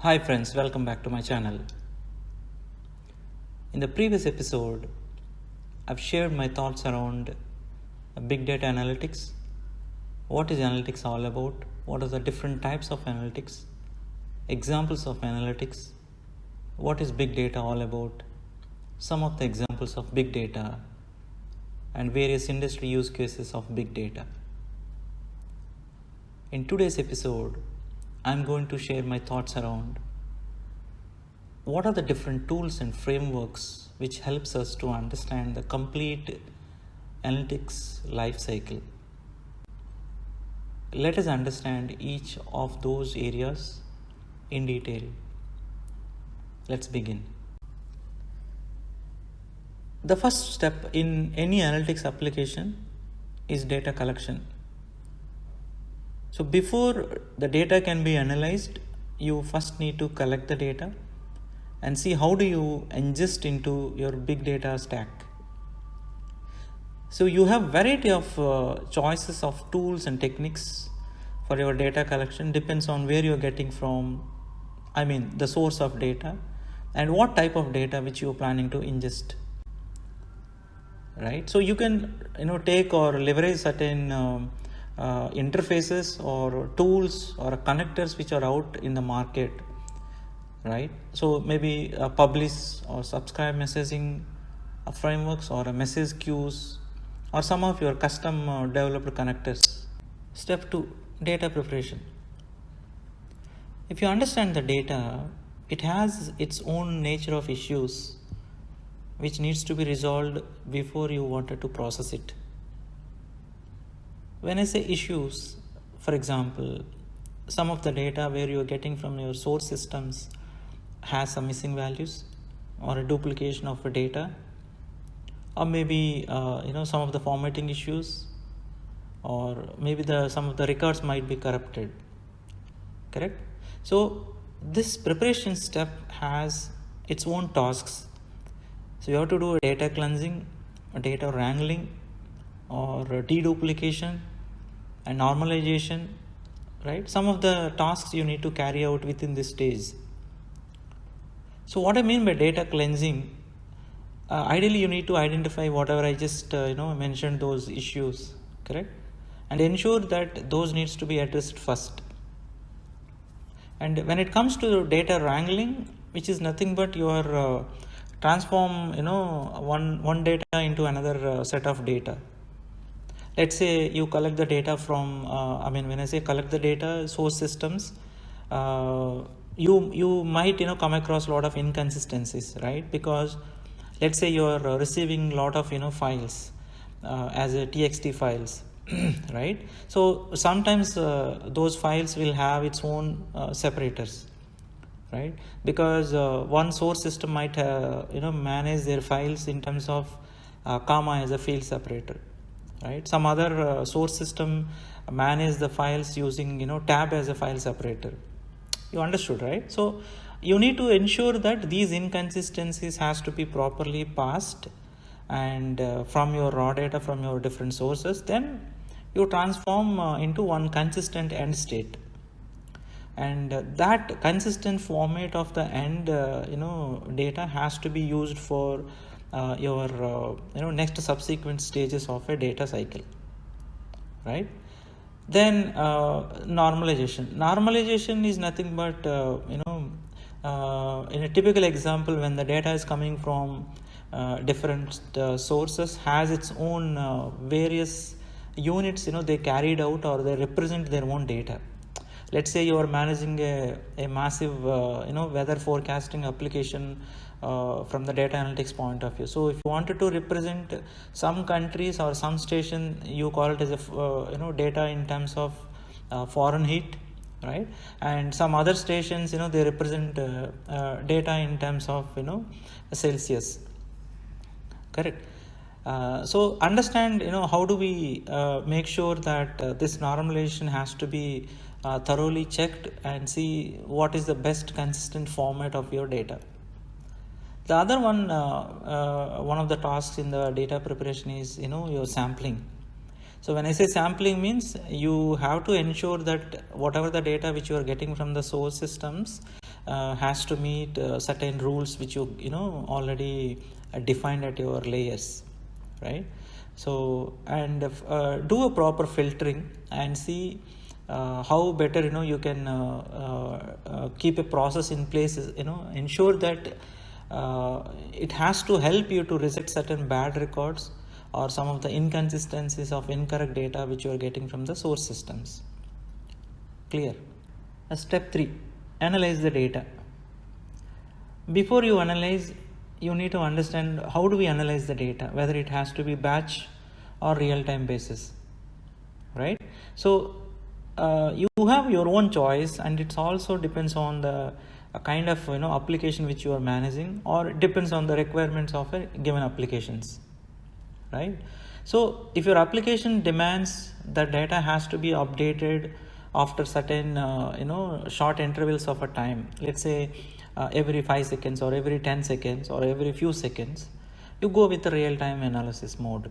Hi friends, welcome back to my channel. In the previous episode, I've shared my thoughts around big data analytics. What is analytics all about? What are the different types of analytics? Examples of analytics. What is big data all about? Some of the examples of big data and various industry use cases of big data. In today's episode, I'm going to share my thoughts around what are the different tools and frameworks which helps us to understand the complete analytics life cycle. Let us understand each of those areas in detail. Let's begin. The first step in any analytics application is data collection. So before the data can be analyzed, you first need to collect the data and see how do you ingest into your big data stack. So you have variety of choices of tools and techniques for your data collection. Depends on where you're getting from, the source of data and what type of data which you're planning to ingest. Right? So you can take or leverage certain interfaces or tools or connectors which are out in the market. Right? So maybe publish or subscribe messaging frameworks or a message queues or some of your custom developed connectors. Step 2, data preparation. If you understand the data, it has its own nature of issues which needs to be resolved before you wanted to process it. When I say issues, for example, some of the data where you're getting from your source systems has some missing values or a duplication of the data, or maybe some of the formatting issues, or maybe some of the records might be corrupted. Correct? So this preparation step has its own tasks. So you have to do a data cleansing, a data wrangling, or deduplication and normalization. Right? Some of the tasks you need to carry out within this stage. So what I mean by data cleansing, ideally you need to identify whatever I just mentioned, those issues, correct, and ensure that those needs to be addressed first. And when it comes to data wrangling, which is nothing but your transform one data into another set of data. Let's say you collect the data from when I say collect the data, source systems, you might come across a lot of inconsistencies, right? Because let's say you're receiving a lot of files as a txt files right? So sometimes those files will have its own separators, right? Because one source system might manage their files in terms of comma as a field separator, right? Some other source system manage the files using tab as a file separator. You understood, right? So you need to ensure that these inconsistencies has to be properly passed and from your raw data from your different sources, then you transform into one consistent end state. And that consistent format of the end data has to be used for your next subsequent stages of a data cycle, right? Then normalization is nothing but in a typical example, when the data is coming from different sources, has its own various units they carried out or they represent their own data. Let's say you are managing a massive weather forecasting application from the data analytics point of view. So if you wanted to represent some countries or some station, you call it as a data in terms of Fahrenheit, right? And some other stations they represent data in terms of Celsius, correct? So understand how do we make sure that this normalization has to be thoroughly checked and see what is the best consistent format of your data. The other one of the tasks in the data preparation is your sampling. So when I say sampling, means you have to ensure that whatever the data which you are getting from the source systems, has to meet certain rules which you know already defined at your layers, right? So, and do a proper filtering and see how better you know you can keep a process in place, you know, ensure that it has to help you to reset certain bad records or some of the inconsistencies of incorrect data which you are getting from the source systems. Clear? Step 3, analyze the data. Before you analyze, you need to understand how do we analyze the data, whether it has to be batch or real-time basis, right? So you have your own choice, and it also depends on the kind of you know application which you are managing, or it depends on the requirements of a given applications, right? So if your application demands the data has to be updated after certain you know short intervals of a time, let's say every 5 seconds or every 10 seconds or every few seconds, you go with the real-time analysis mode.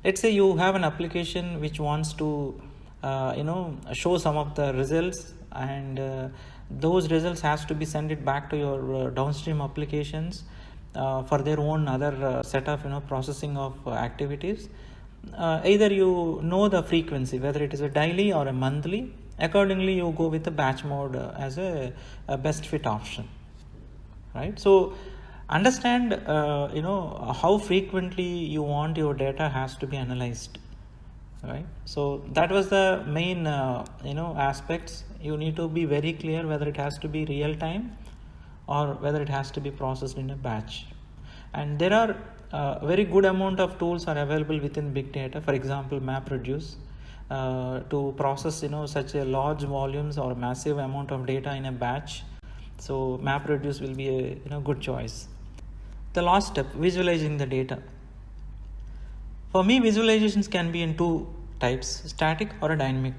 Let's say you have an application which wants to you know show some of the results, and those results has to be sent it back to your downstream applications for their own other set of you know processing of activities. Either you know the frequency, whether it is a daily or a monthly, accordingly you go with the batch mode as a best fit option, right? So understand you know how frequently you want your data has to be analyzed, right? So that was the main you know aspects. You need to be very clear whether it has to be real time or whether it has to be processed in a batch. And there are very good amount of tools are available within big data. For example, MapReduce to process you know such a large volumes or massive amount of data in a batch. So MapReduce will be a you know good choice. The last step, visualizing the data. For me, visualizations can be in two types, static or a dynamic.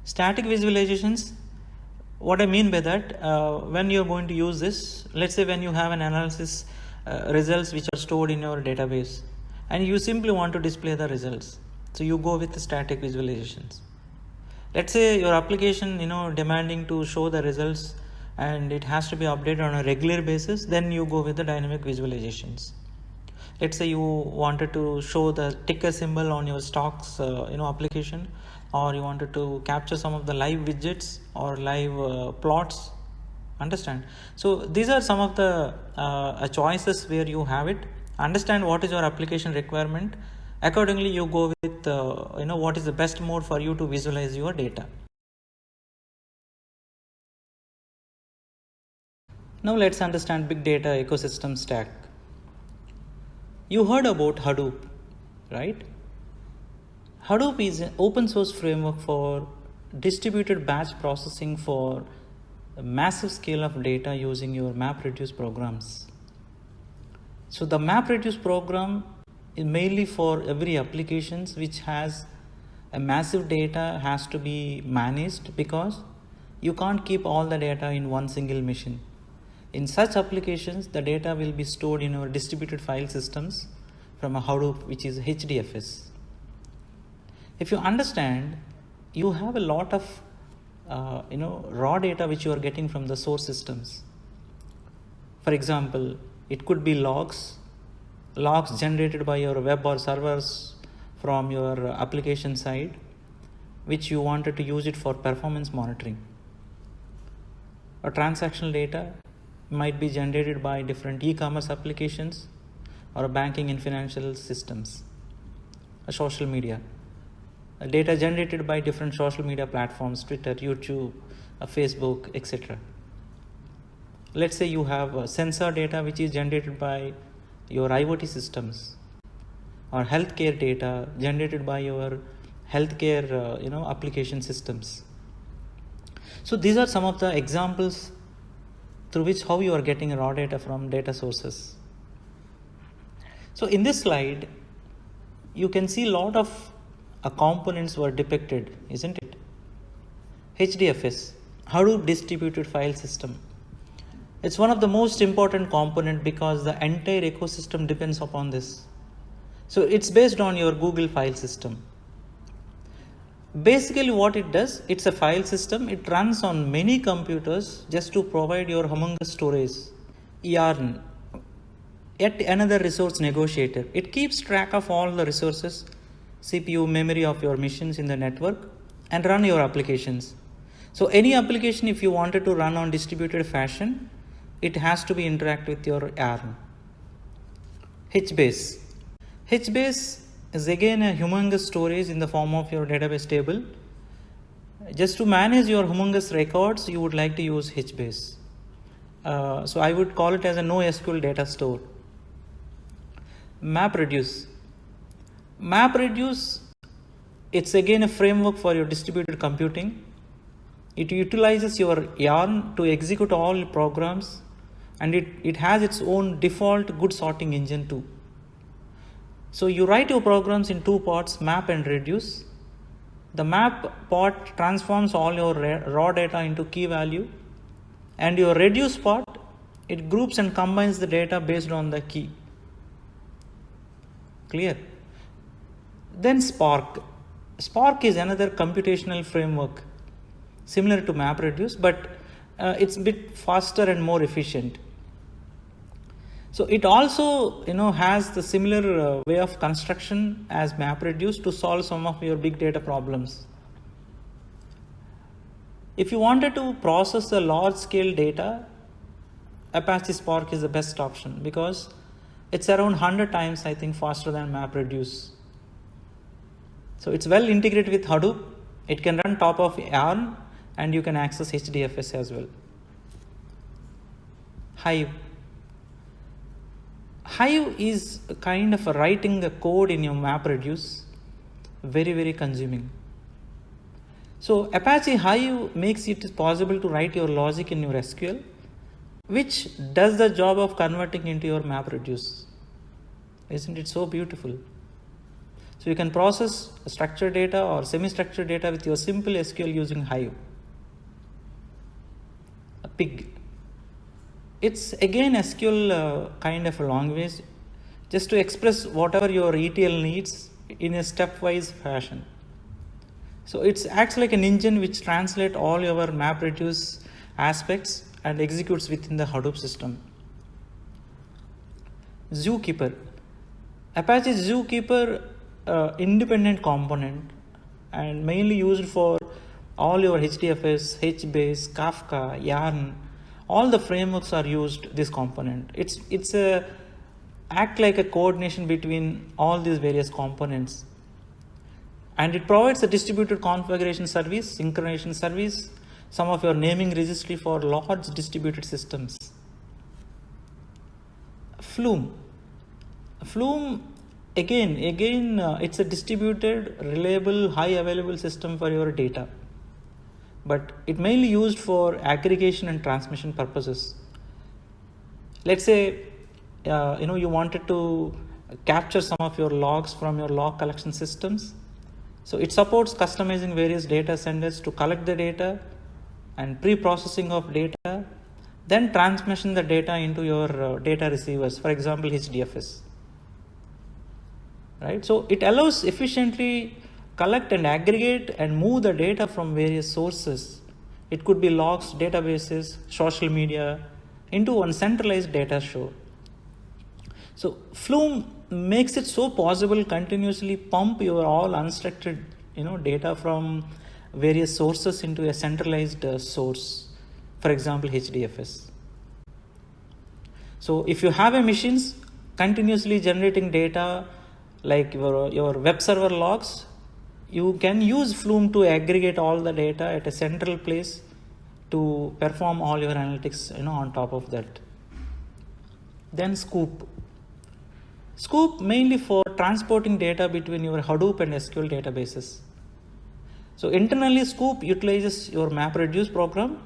Static visualizations, what I mean by that, when you're going to use this, let's say when you have an analysis results which are stored in your database and you simply want to display the results, so you go with the static visualizations. Let's say your application you know demanding to show the results and it has to be updated on a regular basis, then you go with the dynamic visualizations. Let's say you wanted to show the ticker symbol on your stocks you know application, or you wanted to capture some of the live widgets or live plots. Understand? So these are some of the choices where you have it. Understand what is your application requirement. Accordingly, you go with you know what is the best mode for you to visualize your data. Now let's understand big data ecosystem stack. You heard about Hadoop, right? Hadoop is an open source framework for distributed batch processing for a massive scale of data using your MapReduce programs. So the MapReduce program is mainly for every applications which has a massive data has to be managed, because you can't keep all the data in one single machine. In such applications, the data will be stored in our distributed file systems from a Hadoop, which is HDFS. If you understand, you have a lot of you know raw data which you are getting from the source systems. For example, it could be logs generated by your web or servers from your application side, which you wanted to use it for performance monitoring. Or transactional data might be generated by different e-commerce applications or banking and financial systems. A social media, data generated by different social media platforms, Twitter, YouTube, Facebook, etc. Let's say you have sensor data which is generated by your IoT systems, or healthcare data generated by your healthcare you know application systems. So these are some of the examples through which how you are getting raw data from data sources. So in this slide, you can see a lot of components were depicted, isn't it? HDFS, Hadoop Distributed File System. It's one of the most important component because the entire ecosystem depends upon this. So it's based on your Google file system. Basically what it does, it's a file system. It runs on many computers just to provide your humongous storage, yarn, yet another resource negotiator. It keeps track of all the resources, CPU, memory of your machines in the network, and run your applications. So any application, if you wanted to run on distributed fashion, it has to be interact with your yarn. HBase. HBase is again a humongous storage in the form of your database table. Just to manage your humongous records, you would like to use HBase. So I would call it as a NoSQL data store. MapReduce. MapReduce, it's again a framework for your distributed computing. It utilizes your yarn to execute all programs, and it has its own default good sorting engine too. So you write your programs in two parts, map and reduce. The map part transforms all your raw data into key value, and your reduce part, it groups and combines the data based on the key. Clear? Then Spark. Spark is another computational framework similar to MapReduce, but it's a bit faster and more efficient. So it also has the similar way of construction as MapReduce to solve some of your big data problems. If you wanted to process the large scale data, Apache Spark is the best option because it's around 100 times, I think, faster than MapReduce. So it's well integrated with Hadoop. It can run top of Yarn, and you can access HDFS as well. Hive. Hive is kind of writing the code in your MapReduce, very, very consuming. So Apache Hive makes it possible to write your logic in your SQL, which does the job of converting into your MapReduce. Isn't it so beautiful? So you can process structured data or semi-structured data with your simple SQL using Hive. Pig. It's again SQL kind of a language, just to express whatever your ETL needs in a stepwise fashion. So it acts like an engine which translates all your MapReduce aspects and executes within the Hadoop system. Zookeeper. Apache Zookeeper, independent component and mainly used for all your HDFS, HBase, Kafka, Yarn. All the frameworks are used this component. It's a act like a coordination between all these various components, and it provides a distributed configuration service, synchronization service, some of your naming registry for large distributed systems. Flume. Flume again it's a distributed, reliable, high available system for your data, but it mainly used for aggregation and transmission purposes. Let's say you wanted to capture some of your logs from your log collection systems. So it supports customizing various data senders to collect the data and pre-processing of data, then transmission the data into your data receivers, for example HDFS. Right? So it allows efficiently collect and aggregate and move the data from various sources. It could be logs, databases, social media, into one centralized data store. So Flume makes it so possible continuously pump your all unstructured data from various sources into a centralized source, for example HDFS. So if you have a machines continuously generating data like your web server logs, you can use Flume to aggregate all the data at a central place to perform all your analytics on top of that. Then Scoop. Scoop mainly for transporting data between your Hadoop and SQL databases. So internally Scoop utilizes your MapReduce program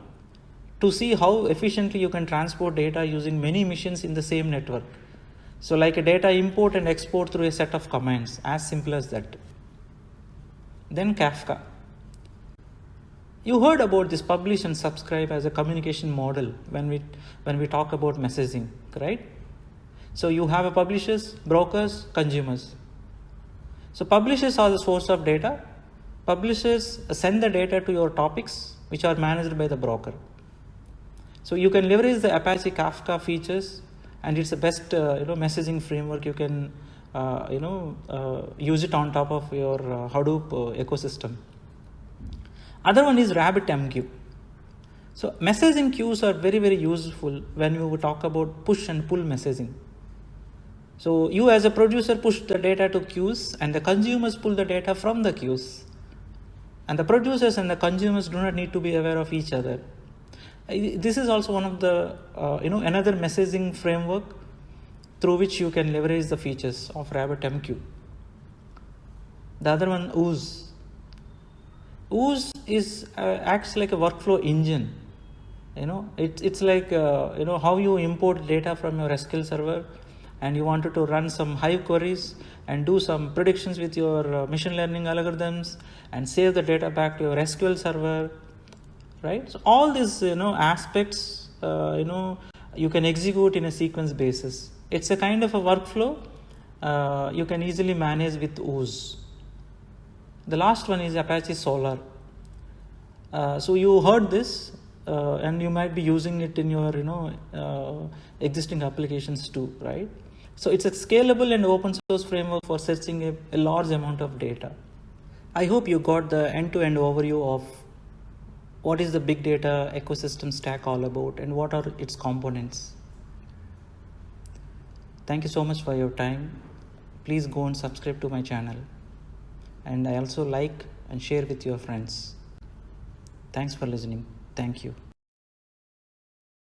to see how efficiently you can transport data using many machines in the same network. So like a data import and export through a set of commands, as simple as that. Then Kafka. You heard about this publish and subscribe as a communication model when we talk about messaging, right? So you have a publishers, brokers, consumers. So publishers are the source of data, Publishers send the data to your topics, which are managed by the broker. So you can leverage the Apache Kafka features, and it's the best messaging framework. You can use it on top of your Hadoop ecosystem. Other one is RabbitMQ. So messaging queues are very, very useful when you talk about push and pull messaging. So you as a producer push the data to queues, and the consumers pull the data from the queues. And the producers and the consumers do not need to be aware of each other. This is also one of the another messaging framework through which you can leverage the features of RabbitMQ. The other one, Ooze. Ooze is acts like a workflow engine. It's like how you import data from your SQL server, and you wanted to run some Hive queries and do some predictions with your machine learning algorithms and save the data back to your SQL server, right? So all these aspects you can execute in a sequence basis. It's a kind of a workflow you can easily manage with Ooze. The last one is Apache Solr. So you heard this and you might be using it in your existing applications too, right? So it's a scalable and open source framework for searching a large amount of data. I hope you got the end-to-end overview of what is the big data ecosystem stack all about and what are its components. Thank you so much for your time. Please go and subscribe to my channel. And I also like and share with your friends. Thanks for listening. Thank you.